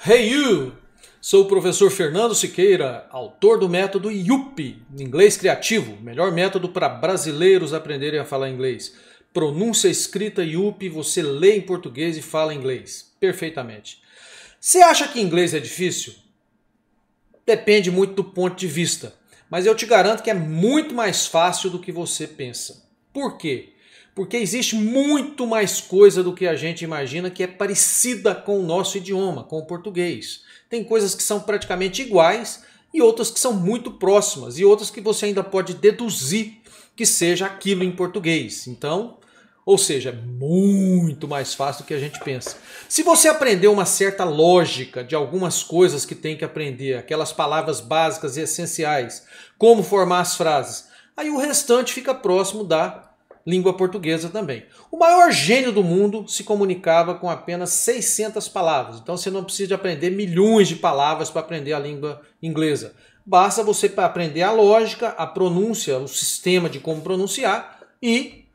Hey you! Sou o professor Fernando Siqueira, autor do método IUP, Inglês Criativo, melhor método para brasileiros aprenderem a falar inglês. Pronúncia escrita IUP, você lê em português e fala inglês perfeitamente. Você acha que inglês é difícil? Depende muito do ponto de vista, mas eu te garanto que é muito mais fácil do que você pensa. Por quê? Porque existe muito mais coisa do que a gente imagina que é parecida com o nosso idioma, com o português. Tem coisas que são praticamente iguais e outras que são muito próximas e outras que você ainda pode deduzir que seja aquilo em português. Então, ou seja, é muito mais fácil do que a gente pensa. Se você aprender uma certa lógica de algumas coisas que tem que aprender, aquelas palavras básicas e essenciais, como formar as frases, aí o restante fica próximo da língua portuguesa também. O maior gênio do mundo se comunicava com apenas 600 palavras. Então você não precisa de aprender milhões de palavras para aprender a língua inglesa. Basta você aprender a lógica, a pronúncia, o sistema de como pronunciar e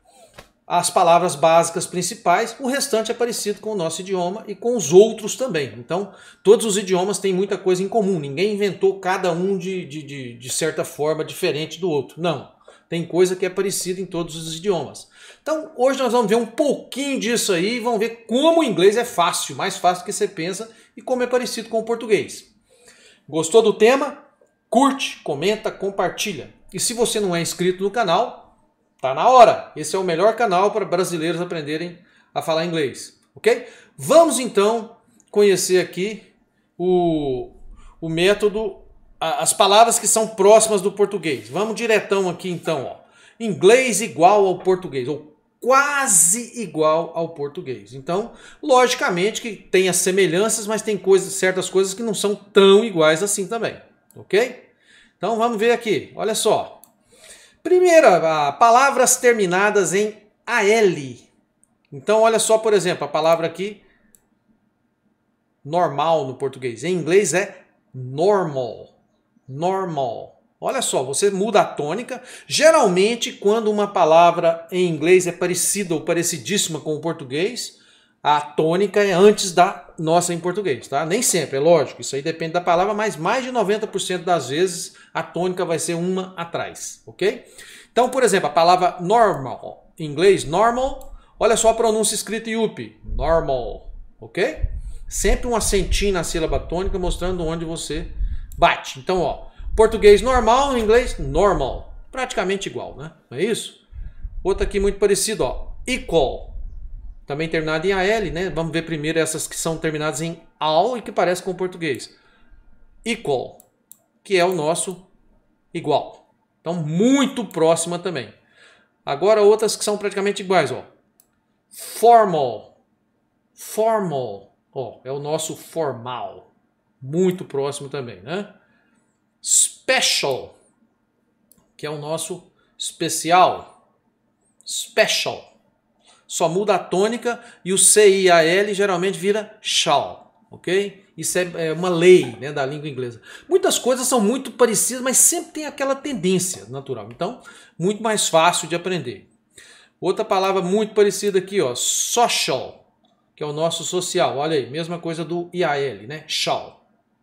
as palavras básicas principais. O restante é parecido com o nosso idioma e com os outros também. Então todos os idiomas têm muita coisa em comum. Ninguém inventou cada um de certa forma diferente do outro. Não. Tem coisa que é parecida em todos os idiomas. Então, hoje nós vamos ver um pouquinho disso aí e vamos ver como o inglês é fácil, mais fácil do que você pensa e como é parecido com o português. Gostou do tema? Curte, comenta, compartilha. E se você não é inscrito no canal, tá na hora. Esse é o melhor canal para brasileiros aprenderem a falar inglês, ok? Vamos então conhecer aqui o método, as palavras que são próximas do português. Vamos diretão aqui então, ó. Inglês igual ao português, ou quase igual ao português. Então, logicamente que tem as semelhanças, mas tem certas coisas que não são tão iguais assim também, ok? Então vamos ver aqui, olha só. Primeira, palavras terminadas em AL. Então olha só, por exemplo, a palavra aqui, normal no português. Em inglês é normal. Normal. Olha só, você muda a tônica. Geralmente, quando uma palavra em inglês é parecida ou parecidíssima com o português, a tônica é antes da nossa em português, tá? Nem sempre, é lógico, isso aí depende da palavra, mas mais de 90% das vezes a tônica vai ser uma atrás, ok? Então, por exemplo, a palavra normal, em inglês normal, olha só a pronúncia escrita em UP, normal, ok? Sempre um acentinho na sílaba tônica mostrando onde você bate. Então, ó, português normal, em inglês normal. Praticamente igual, né? Não é isso? Outra aqui muito parecido, ó, equal. Também terminada em AL, né? Vamos ver primeiro essas que são terminadas em AL e que parecem com o português. Equal, que é o nosso igual. Então, muito próxima também. Agora, outras que são praticamente iguais, ó. Formal. Formal, ó, é o nosso formal. Muito próximo também, né? Special, que é o nosso especial. Special. Só muda a tônica e o C-I-A-L geralmente vira shall, ok? Isso é uma lei, né, da língua inglesa. Muitas coisas são muito parecidas, mas sempre tem aquela tendência natural. Então, muito mais fácil de aprender. Outra palavra muito parecida aqui, ó, social, que é o nosso social. Olha aí, mesma coisa do I-A-L, né? Shall.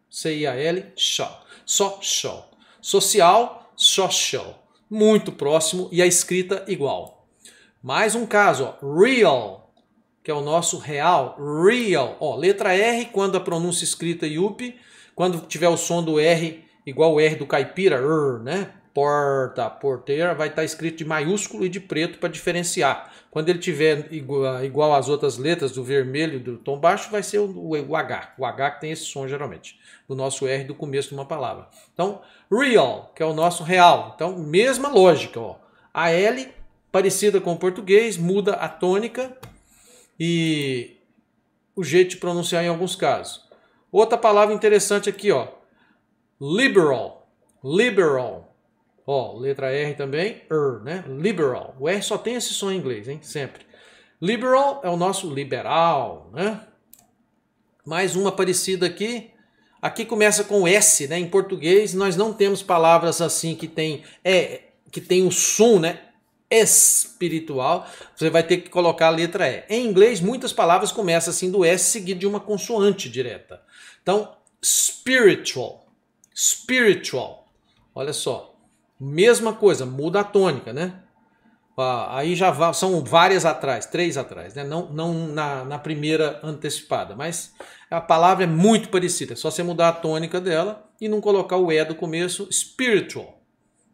C-I-A-L, shall. Social. Social, social. Muito próximo e a escrita igual. Mais um caso, ó, real, que é o nosso real. Real. Ó, letra R, quando a pronúncia escrita IUP, quando tiver o som do R igual o R do caipira, né? Porta, porteira, vai estar escrito de maiúsculo e de preto para diferenciar. Quando ele tiver igual às outras letras, do vermelho e do tom baixo, vai ser o H. O H que tem esse som geralmente, do nosso R do começo de uma palavra. Então, real, que é o nosso real. Então, mesma lógica, ó. A L, parecida com o português, muda a tônica e o jeito de pronunciar em alguns casos. Outra palavra interessante aqui, ó. Liberal. Liberal. Ó, letra R também, né? Liberal. O R só tem esse som em inglês, hein? Sempre. Liberal é o nosso liberal, né? Mais uma parecida aqui. Aqui começa com S, né? Em português nós não temos palavras assim que tem o som, né? espiritual, você vai ter que colocar a letra E. Em inglês, muitas palavras começam assim do S seguido de uma consoante direta. Então, spiritual. Spiritual. Olha só. Mesma coisa, muda a tônica, né? Aí já são várias atrás, 3 atrás, né? Não na primeira antecipada, mas a palavra é muito parecida. É só você mudar a tônica dela e não colocar o E do começo, spiritual.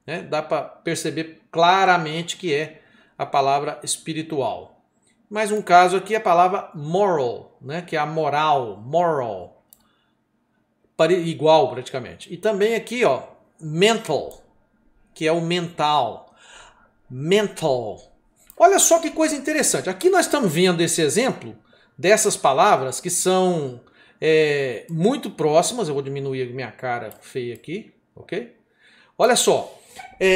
Né? Dá para perceber claramente que é a palavra espiritual. Mais um caso aqui é a palavra moral, né? Que é a moral, moral. Igual praticamente. E também aqui, ó, mental, que é o mental. Mental. Olha só que coisa interessante. Aqui nós estamos vendo esse exemplo dessas palavras que são muito próximas. Eu vou diminuir a minha cara feia aqui, ok? Olha só.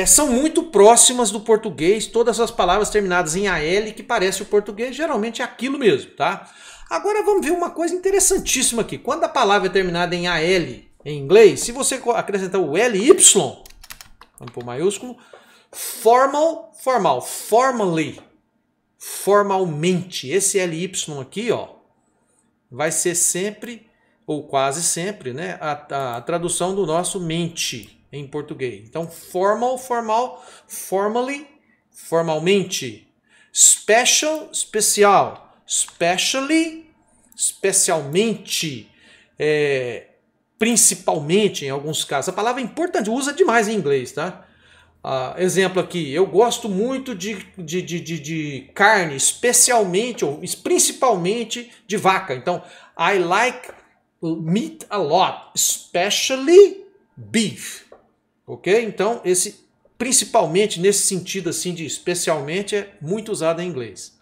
São muito próximas do português, todas as palavras terminadas em AL que parece o português, geralmente é aquilo mesmo, tá? Agora vamos ver uma coisa interessantíssima aqui. Quando a palavra é terminada em AL em inglês, se você acrescentar o LY, vamos pôr maiúsculo, formal, formally, formalmente. Esse LY aqui, ó, vai ser sempre, ou quase sempre, né, a tradução do nosso mente em português. Então, formal, formally, formalmente. Special, especial. Specially, especialmente. Principalmente, em alguns casos. A palavra é importante, usa demais em inglês, tá? Exemplo aqui, eu gosto muito de carne, especialmente ou principalmente de vaca. Então, I like meat a lot, especially beef. Ok? Então, esse principalmente nesse sentido assim de especialmente é muito usado em inglês.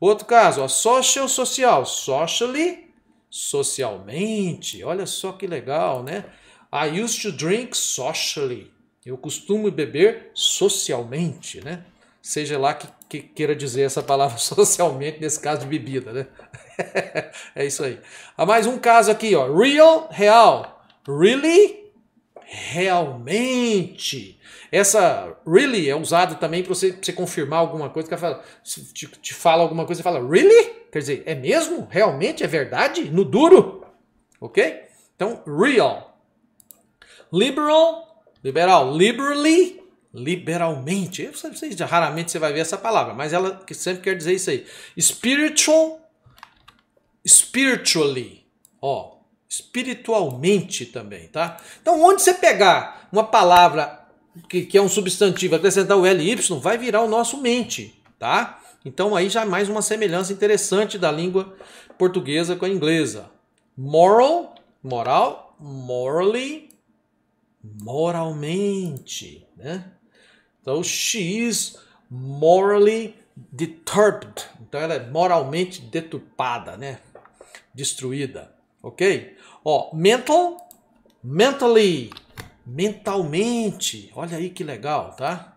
Outro caso, social, socially, socialmente. Olha só que legal, né? I used to drink socially. Eu costumo beber socialmente, né? Seja lá que queira dizer essa palavra socialmente, nesse caso de bebida, né? É isso aí. Mais um caso aqui, ó. Real. Really? Realmente. Essa really é usada também para você confirmar alguma coisa. Te fala alguma coisa e fala really? Quer dizer, é mesmo? Realmente? É verdade? No duro? Ok? Então, real. Liberal, liberally, liberalmente. Raramente você vai ver essa palavra, mas ela sempre quer dizer isso aí. Spiritual, spiritually. Ó, espiritualmente também, tá? Então, onde você pegar uma palavra que é um substantivo, acrescentar o LY, vai virar o nosso mente, tá? Então, aí já mais uma semelhança interessante da língua portuguesa com a inglesa. Moral, moral, morally, moralmente, né? Então, she is morally deturped. Então, ela é moralmente deturpada, né? Destruída, ok? Ó, mental, mentally, mentalmente. Olha aí que legal, tá?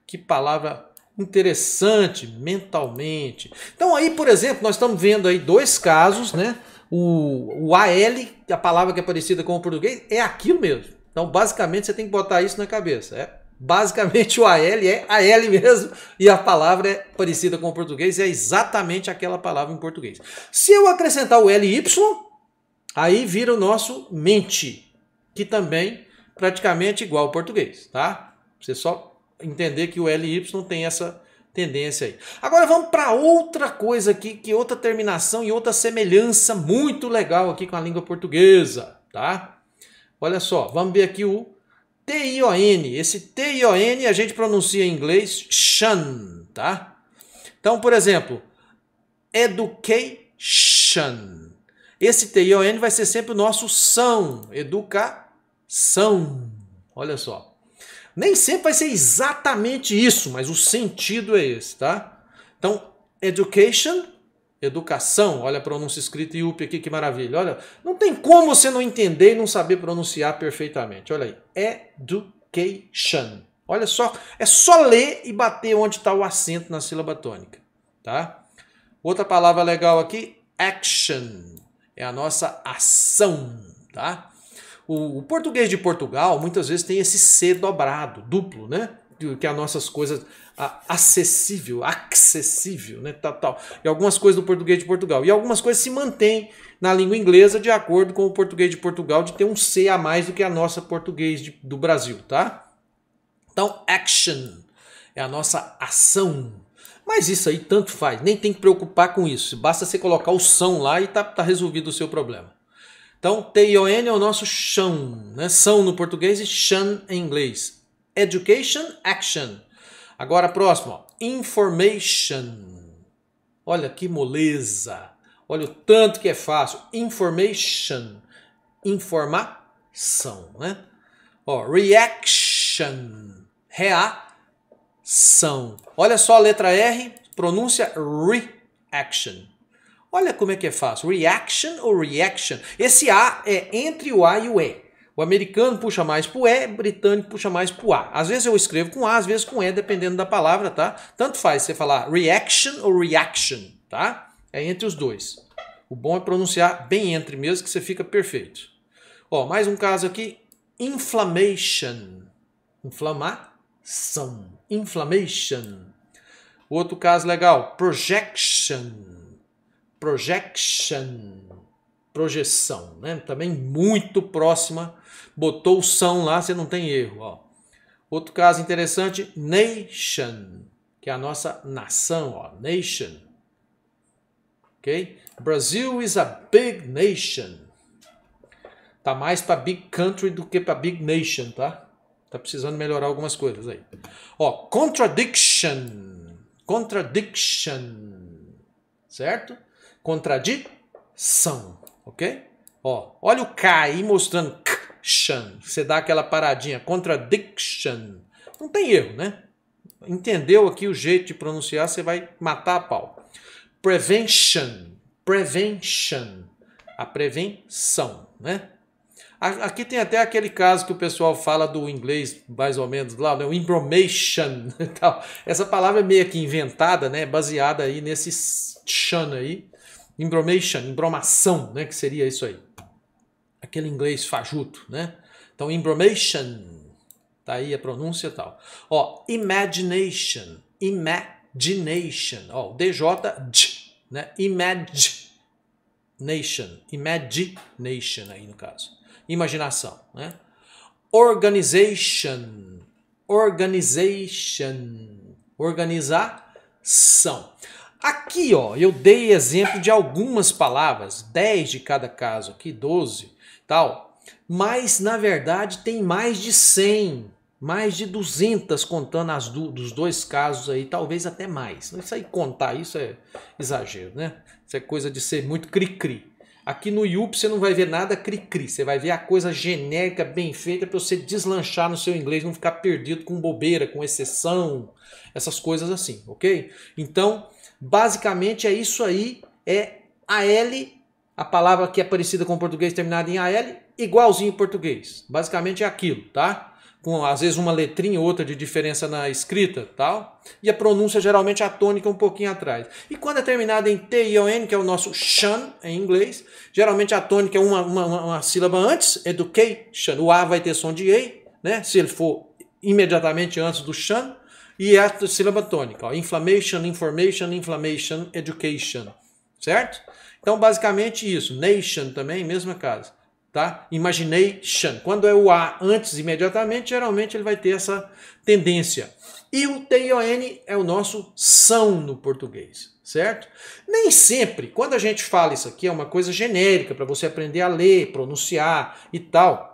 Que palavra interessante, mentalmente. Então, aí, por exemplo, nós estamos vendo aí 2 casos, né? O AL, a palavra que é parecida com o português, é aquilo mesmo. Então, basicamente, você tem que botar isso na cabeça. Basicamente, o AL é AL mesmo e a palavra é parecida com o português, é exatamente aquela palavra em português. Se eu acrescentar o LY, aí vira o nosso mente, que também praticamente igual ao português, tá? Você só entender que o LY tem essa tendência aí. Agora vamos para outra coisa aqui, que outra terminação e outra semelhança muito legal aqui com a língua portuguesa, tá? Olha só, vamos ver aqui o T-I-O-N. Esse T-I-O-N a gente pronuncia em inglês shun, tá? Então, por exemplo, education. Esse T-I-O-N vai ser sempre o nosso são, educação. Olha só. Nem sempre vai ser exatamente isso, mas o sentido é esse, tá? Então, education, educação. Olha a pronúncia escrita IUP aqui, que maravilha. Olha, não tem como você não entender e não saber pronunciar perfeitamente. Olha aí, education. Olha só, é só ler e bater onde está o acento na sílaba tônica, tá? Outra palavra legal aqui, action. É a nossa ação, tá? O português de Portugal muitas vezes tem esse C dobrado, duplo, né? que as nossas coisas acessível, né, tal. E algumas coisas do português de Portugal. E algumas coisas se mantêm na língua inglesa de acordo com o português de Portugal de ter um C a mais do que a nossa português do Brasil, tá? Então, action é a nossa ação. Mas isso aí tanto faz, nem tem que preocupar com isso. Basta você colocar o são lá e tá resolvido o seu problema. Então, T-I-O-N é o nosso chão, né? São no português e chan em inglês. Education, action. Agora, próximo, ó. Information. Olha que moleza. Olha o tanto que é fácil. Information. Informação, né? Ó, reaction. Reação. Olha só a letra R, pronúncia reaction. Olha como é que é fácil. Reaction ou reaction? Esse A é entre o A e o E. O americano puxa mais pro E, o britânico puxa mais pro A. Às vezes eu escrevo com A, às vezes com E, dependendo da palavra, tá? Tanto faz você falar reaction ou reaction, tá? É entre os dois. O bom é pronunciar bem entre mesmo, que você fica perfeito. Ó, mais um caso aqui. Inflammation. Inflamação. Inflammation. Outro caso legal. Projection. Projection. Projeção, né? Também muito próxima. Botou o são lá, você não tem erro. Ó. Outro caso interessante, nation, que é a nossa nação. Ó. Nation. Ok? Brazil is a big nation. Tá mais para big country do que para big nation, tá? Tá precisando melhorar algumas coisas aí. Ó, contradiction. Contradiction. Certo? Contradição. Ok? Ó, olha o K aí mostrando ction. Você dá aquela paradinha. Contradiction. Não tem erro, né? Entendeu aqui o jeito de pronunciar, você vai matar a pau. Prevention. Prevention. A prevenção, né? Aqui tem até aquele caso que o pessoal fala do inglês, mais ou menos, lá, né? O embromation. Essa palavra é meio que inventada, né? Baseada aí nesse chan aí. Embromation, embromação, né? Que seria isso aí. Aquele inglês fajuto, né? Então, embromation. Tá aí a pronúncia e tal. Ó, imagination. Imagination. Ó, o DJ, né? Imagination. Imagination aí no caso. Imaginação, né? Organization. Organization. Organização. Aqui, ó, eu dei exemplo de algumas palavras, 10 de cada caso aqui, 12, tal. Mas, na verdade, tem mais de 100, mais de 200 contando dos dois casos aí, talvez até mais. Isso aí, contar isso é exagero, né? Isso é coisa de ser muito cri-cri. Aqui no IUP você não vai ver nada cri-cri, você vai ver a coisa genérica, bem feita, para você deslanchar no seu inglês, não ficar perdido com bobeira, com exceção, essas coisas assim, ok? Então, basicamente é isso aí, é AL, a palavra que é parecida com o português terminada em AL, igualzinho em português. Basicamente é aquilo, tá? Com às vezes uma letrinha ou outra de diferença na escrita, tal. E a pronúncia geralmente a tônica um pouquinho atrás. E quando é terminada em T-I-O-N, que é o nosso shan em inglês, geralmente a tônica é uma sílaba antes, education. O A vai ter som de E, né? Se ele for imediatamente antes do shan. E é a sílaba tônica, ó, inflammation, information, inflammation, education, certo? Então, basicamente isso. Nation também, mesma casa, tá? Imagination. Quando é o A antes, imediatamente, geralmente ele vai ter essa tendência. E o T-I-O-N é o nosso são no português, certo? Nem sempre, quando a gente fala isso aqui, é uma coisa genérica para você aprender a ler, pronunciar e tal.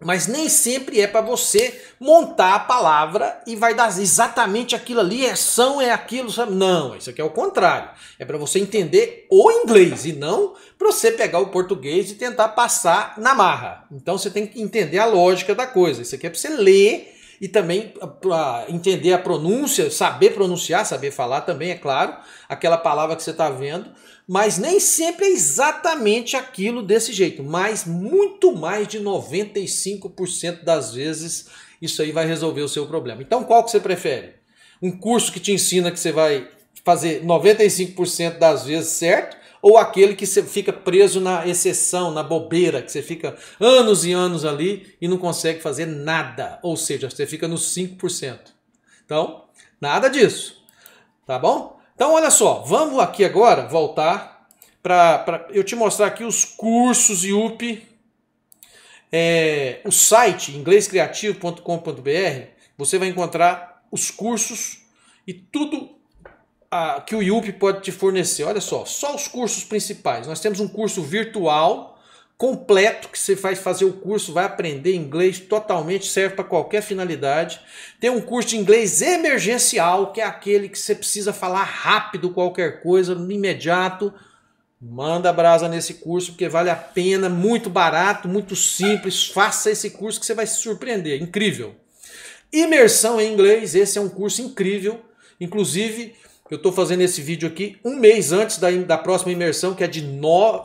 Mas nem sempre é para você montar a palavra e vai dar exatamente aquilo ali, é são, é aquilo, sabe? Não, isso aqui é o contrário. É para você entender o inglês e não para você pegar o português e tentar passar na marra. Então você tem que entender a lógica da coisa. Isso aqui é para você ler e também para entender a pronúncia, saber pronunciar, saber falar também, é claro, aquela palavra que você está vendo. Mas nem sempre é exatamente aquilo desse jeito. Mas muito mais de 95% das vezes isso aí vai resolver o seu problema. Então qual que você prefere? Um curso que te ensina que você vai fazer 95% das vezes certo? Ou aquele que você fica preso na exceção, na bobeira, que você fica anos e anos ali e não consegue fazer nada? Ou seja, você fica nos 5%. Então, nada disso. Tá bom? Então, olha só. Vamos aqui agora voltar para eu te mostrar aqui os cursos IUP. O site inglescreativo.com.br, você vai encontrar os cursos e tudo que o IUP pode te fornecer. Olha só os cursos principais. Nós temos um curso virtual completo que você vai fazer o curso, vai aprender inglês totalmente, serve para qualquer finalidade. Tem um curso de inglês emergencial, que é aquele que você precisa falar rápido qualquer coisa, no imediato. Manda brasa nesse curso, porque vale a pena, muito barato, muito simples. Faça esse curso que você vai se surpreender, incrível. Imersão em inglês, esse é um curso incrível. Inclusive, eu estou fazendo esse vídeo aqui um mês antes da próxima imersão, que é de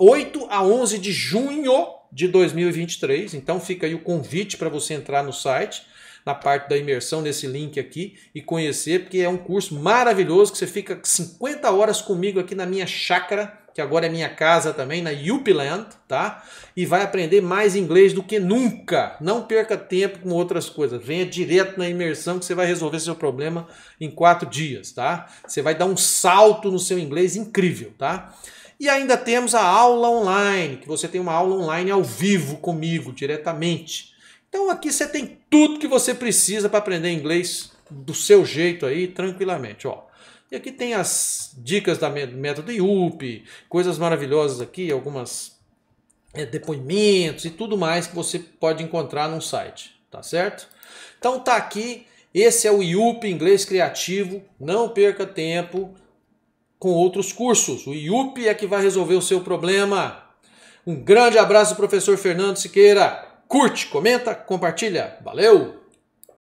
8 a 11 de junho de 2023. Então fica aí o convite para você entrar no site, na parte da imersão, nesse link aqui, e conhecer, porque é um curso maravilhoso, que você fica 50 horas comigo aqui na minha chácara, que agora é minha casa também, na Upland, tá? E vai aprender mais inglês do que nunca. Não perca tempo com outras coisas. Venha direto na imersão que você vai resolver seu problema em 4 dias, tá? Você vai dar um salto no seu inglês incrível, tá? E ainda temos a aula online, que você tem uma aula online ao vivo comigo, diretamente. Então aqui você tem tudo que você precisa para aprender inglês do seu jeito aí, tranquilamente, ó. E aqui tem as dicas do método IUP, coisas maravilhosas aqui, algumas depoimentos e tudo mais que você pode encontrar no site, tá certo? Então tá aqui, esse é o IUP Inglês Criativo, não perca tempo com outros cursos. O IUP é que vai resolver o seu problema. Um grande abraço, professor Fernando Siqueira. Curte, comenta, compartilha. Valeu!